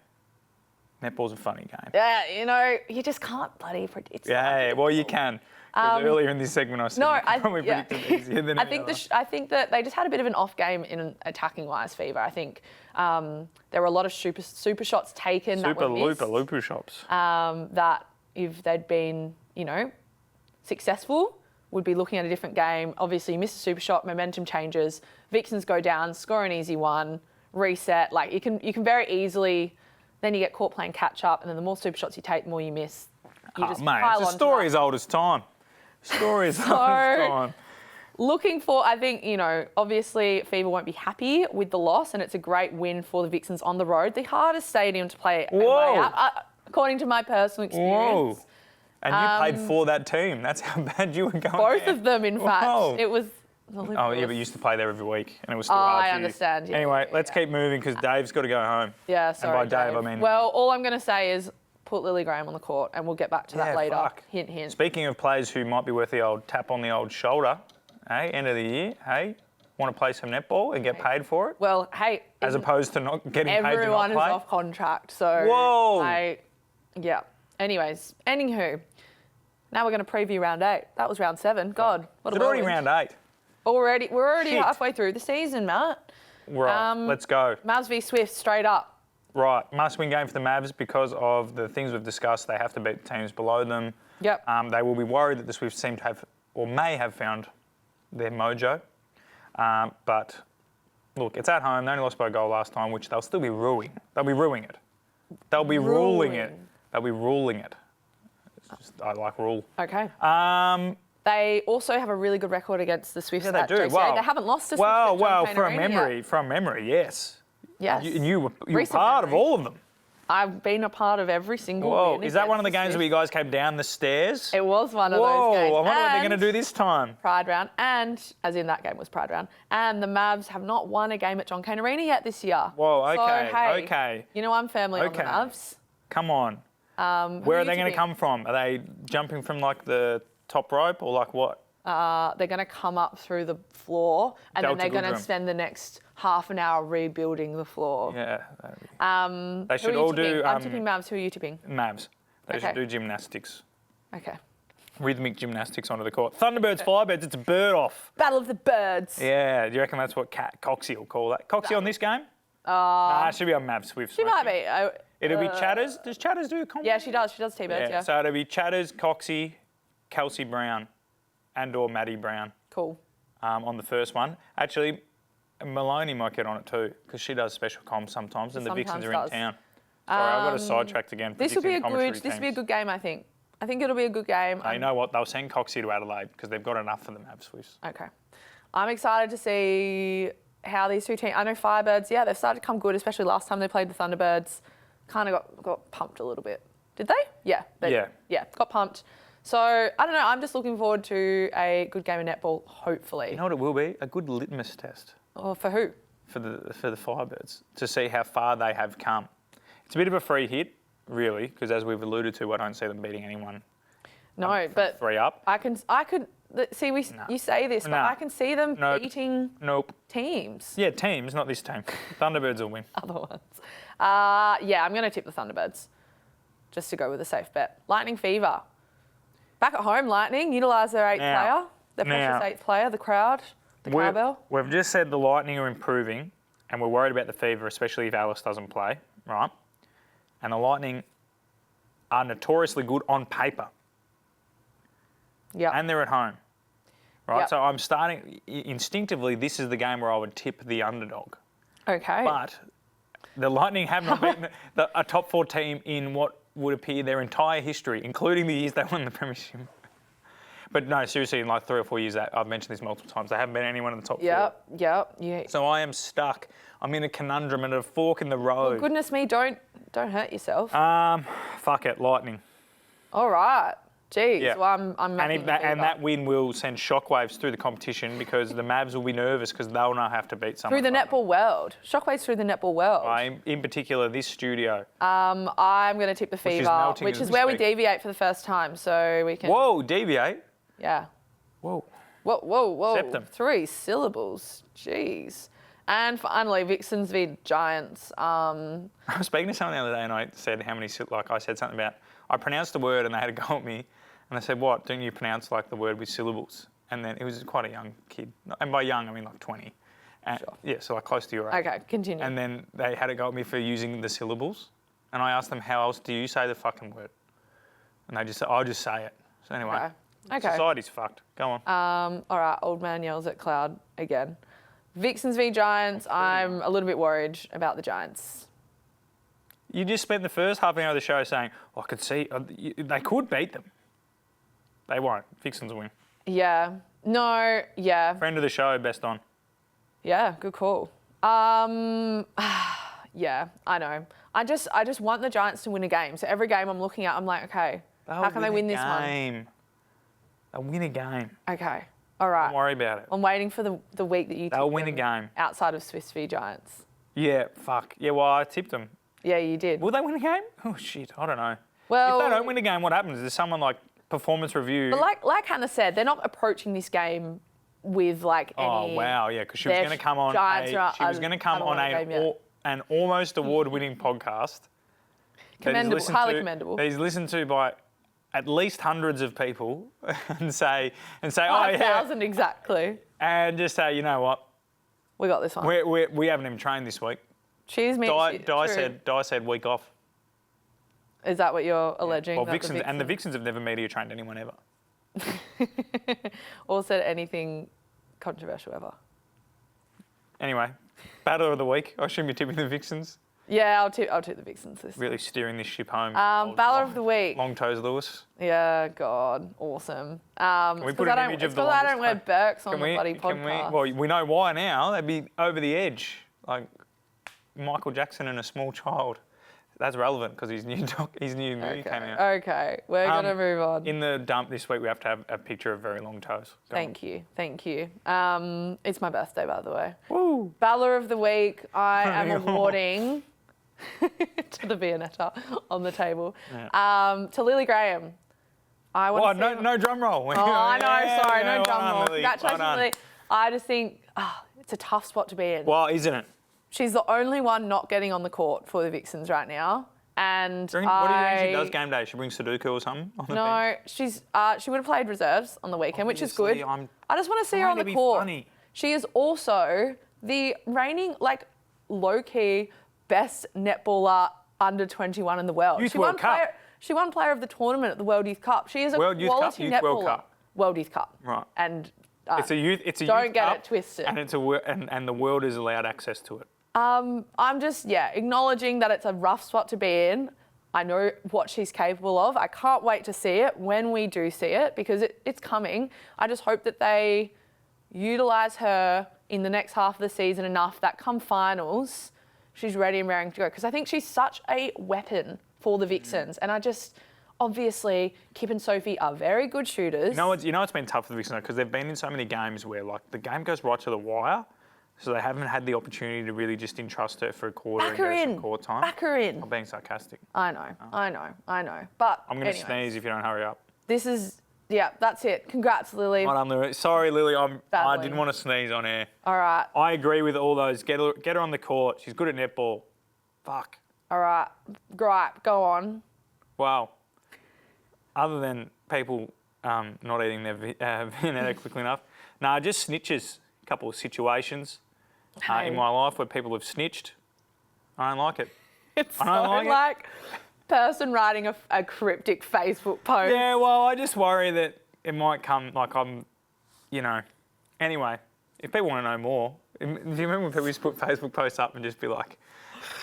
netball's a funny game. Yeah, you just can't bloody predict. Yeah, well, you can. Earlier in this segment, I said we predicted easier than I think that they just had a bit of an off game in attacking wise, Fever. I think there were a lot of super shots taken that were missed. Super shots. That if they'd been, successful, would be looking at a different game. Obviously, you miss a super shot, momentum changes, Vixens go down, score an easy one, reset. You can very easily, then you get caught playing catch up, and then the more super shots you take, the more you miss. It's a story as old as time. Looking for, I think, obviously Fever won't be happy with the loss, and it's a great win for the Vixens on the road. The hardest stadium to play according to my personal experience. Whoa. And you played for that team. That's how bad you were going. Both of them, in fact. Whoa. It was... Oh, yeah, but you used to play there every week, and it was still hard for you. I understand. Yeah, anyway, let's keep moving because Dave's got to go home. Yeah, sorry, And by Dave, I mean... Well, all I'm going to say is put Lily Graham on the court, and we'll get back to that later. Fuck. Hint, hint. Speaking of players who might be worth the old tap on the old shoulder, end of the year, want to play some netball and get paid for it? Well, as opposed to not getting paid to not play? Everyone is off contract, so... Whoa! Anyways, anywho, now we're going to preview round 8. That was round 7. God, what a whirlwind. It's already round 8. We're already halfway through the season, Matt. Right, let's go. Mavs v Swifts, straight up. Right, must-win game for the Mavs because of the things we've discussed. They have to beat teams below them. Yep. They will be worried that the Swifts seem to have, or may have found, their mojo. But look, it's at home. They only lost by a goal last time, which they'll still be ruining. They'll be ruining it. They'll be ruling it. They'll be ruling it. I like rule. Okay. They also have a really good record against the Swifts. Yeah, they do. Well, they haven't lost to Swifts. Well, from memory, yes. Yes. You were part of all of them. I've been a part of every single win. Is that one of the games where you guys came down the stairs? It was one of those games. I wonder what they're going to do this time. Pride round, and as in that game was Pride round. And the Mavs have not won a game at John Cain Arena yet this year. Whoa, okay, so, okay. I'm firmly on the Mavs. Come on. Where are they going to come from? Are they jumping from the top rope or what? They're going to come up through the floor, and Delta then they're going to Goodrum. spend the next half an hour rebuilding the floor. Yeah. Who They should are you all tipping? do I'm tipping Mavs. Who are you tipping? Mavs. They Okay. should do gymnastics. Okay. Rhythmic gymnastics onto the court. Thunderbirds, Firebirds, it's a bird off. Battle of the Birds. Yeah, do you reckon that's what Coxie will call that? Coxie on this game? Nah, it should be on Mavs. She might be. It'll be Chatters. Does Chatters do a combo? Yeah, she does. She does T-Birds, yeah. So it'll be Chatters, Coxie, Kelsey Brown, and or Maddie Brown Cool. on the first one. Actually, Maloney might get on it too because she does special comms sometimes, and the Vixens are in town. Sorry, I got sidetracked again. This will be a predicting good. commentary This will be a teams. good game, I think. I think it'll be a good game. You know what? They'll send Coxie to Adelaide because they've got enough for the Mavs. Okay. I'm excited to see how these two teams. I know Firebirds. Yeah, they've started to come good, especially last time they played the Thunderbirds. Kind of got pumped a little bit. Did they? Yeah. Yeah. Got pumped. So I don't know. I'm just looking forward to a good game of netball. Hopefully. You know what it will be? A good litmus test. Oh, for who? For the Firebirds to see how far they have come. It's a bit of a free hit, really, because as we've alluded to, I don't see them beating anyone. No, but 3 up. I could see. You say this, but I can see them beating teams. Yeah, teams, not this team. Thunderbirds will win. Other ones. Yeah, I'm going to tip the Thunderbirds, just to go with a safe bet. Lightning Fever. Back at home, Lightning utilise their their precious eighth player, the crowd, the cowbell. We've just said the Lightning are improving, and we're worried about the Fever, especially if Alice doesn't play, right? And the Lightning are notoriously good on paper. Yeah. And they're at home, right? Yep. So I'm starting, instinctively, this is the game where I would tip the underdog. Okay. But the Lightning have not beaten a top 4 team in what would appear their entire history, including the years they won the premiership. But no, seriously, in like 3 or 4 years, I've mentioned this multiple times, they haven't been anyone in the top 4. Yeah. So I am stuck. I'm in a conundrum and a fork in the road. Well, goodness me, don't hurt yourself. Fuck it, Lightning. All right. Jeez. Yeah. Well, I'm And that win will send shockwaves through the competition because the Mavs will be nervous because they'll not have to beat someone. Through the netball world. Shockwaves through the netball world. In particular, this studio. I'm going to tip the Fever, which is where we deviate for the first time, so we can. Whoa, deviate. Yeah. Whoa. Whoa. Septum. 3 syllables. Jeez. And finally, Vixens v Giants. I was speaking to someone the other day and I said I said something about, I pronounced the word and they had a go at me. And I said, what, don't you pronounce like the word with syllables? And then it was quite a young kid. And by young, I mean like 20. And, sure. Yeah, so like close to your age. Okay, continue. And then they had a go at me for using the syllables. And I asked them, how else do you say the fucking word? And they just said, I'll just say it. So anyway, Okay. Society's fucked. Go on. All right, old man yells at cloud again. Vixens v Giants, I'm a little bit worried about the Giants. You just spent the first half an hour of the show saying, I could see, they could beat them. They won't. Vixens will win. Yeah. No, yeah. Friend of the show, best on. Yeah, good call. Yeah, I know. I just want the Giants to win a game. So every game I'm looking at, I'm like, okay, how can they win this one? They'll win a game. Okay. All right. Don't worry about it. I'm waiting for the week that you They'll win a game. Outside of Swiss v Giants. Yeah, fuck. Yeah, well, I tipped them. Yeah, you did. Will they win a game? Oh, shit. I don't know. Well, if they don't win a game, what happens? There's someone like performance review. But like Hannah said, they're not approaching this game with like any... Oh, wow, yeah, because she was going to come on an almost award-winning podcast. Commendable, highly commendable. He's listened to by at least hundreds of people and say, 5,000 exactly. And just say, you know what? We got this one. We haven't even trained this week. Di said week off. Is that what you're alleging? Well, the Vixens have never media trained anyone ever. Or said anything controversial ever. Anyway, battle of the week. I assume you're tipping the Vixens. Yeah, I'll tip the Vixens this Really steering this ship home. Battle of the week. Long toes Lewis. Yeah, God, awesome. We put an image of the I don't wear Birks on the bloody podcast. Well, we know why now. They'd be over the edge, like Michael Jackson and a small child. That's relevant because his new movie came out. Okay, we're gonna move on. In the dump this week, we have to have a picture of very long toes. Thank you. It's my birthday, by the way. Woo! Battler of the week, I am awarding to the Viennetta on the table. Yeah. To Lily Graham. I want to see... No drum roll. Oh, I know. Yeah, Sorry, yeah, no drum well roll. done, Lily. Congratulations, Well done. Lily. I just think it's a tough spot to be in. Well, isn't it? She's the only one not getting on the court for the Vixens right now. And What do you think she does game day? She brings Sudoku or something on the bench? she would have played reserves on the weekend, which is good. I just want to see her on the be court. funny. She is also the reigning, low-key best netballer under 21 in the world. Youth World Cup. She won Player of the Tournament at the World Youth Cup. She is a World Youth Cup? quality Youth netballer. World Cup. World Youth Cup. Right. And It's a youth don't youth get cup, it twisted. And and the world is allowed access to it. I'm just, acknowledging that it's a rough spot to be in. I know what she's capable of. I can't wait to see it when we do see it because it's coming. I just hope that they utilise her in the next half of the season enough that come finals, she's ready and raring to go. Because I think she's such a weapon for the Vixens. And obviously, Kip and Sophie are very good shooters. You know it's been tough for the Vixens because they've been in so many games where the game goes right to the wire. So they haven't had the opportunity to really just entrust her for a quarter and get her some court time. Back her in. I'm being sarcastic. I know. But I'm going to sneeze if you don't hurry up. That's it. Congrats, Lily. Well done, Lily. Sorry, Lily. I Battling. didn't want to sneeze on air. All right. I agree with all those. Get her on the court. She's good at netball. Fuck. All right. Gripe. Go on. Wow. Other than people not eating their Viennetta quickly enough. Nah, just snitches. A couple of situations in my life where people have snitched. I don't like it. It's like person writing a cryptic Facebook post. Yeah, well, I just worry that it might come Anyway, if people want to know more, do you remember when people used to put Facebook posts up and just be like,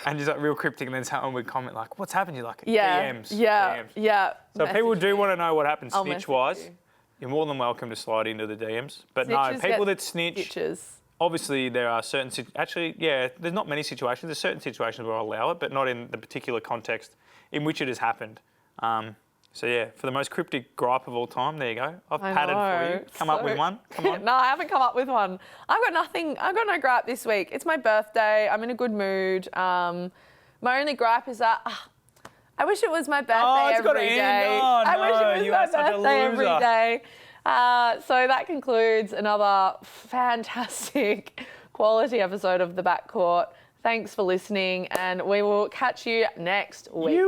and just real cryptic, and then someone would comment like, "What's happened?" You're like, DMs. Yeah. So if people do want to know what happened snitch-wise, you. You're more than welcome to slide into the DMs. But Snitches no, people that snitch. Stitches. Obviously, there are certain... there's not many situations. There's certain situations where I'll allow it, but not in the particular context in which it has happened. For the most cryptic gripe of all time, there you go. I've padded for you. Come up with one. Come on. No, I haven't come up with one. I've got nothing. I've got no gripe this week. It's my birthday. I'm in a good mood. My only gripe is that... I wish it was my birthday every day. I wish it was my birthday every day. So that concludes another fantastic quality episode of The Backcourt. Thanks for listening, and we will catch you next week.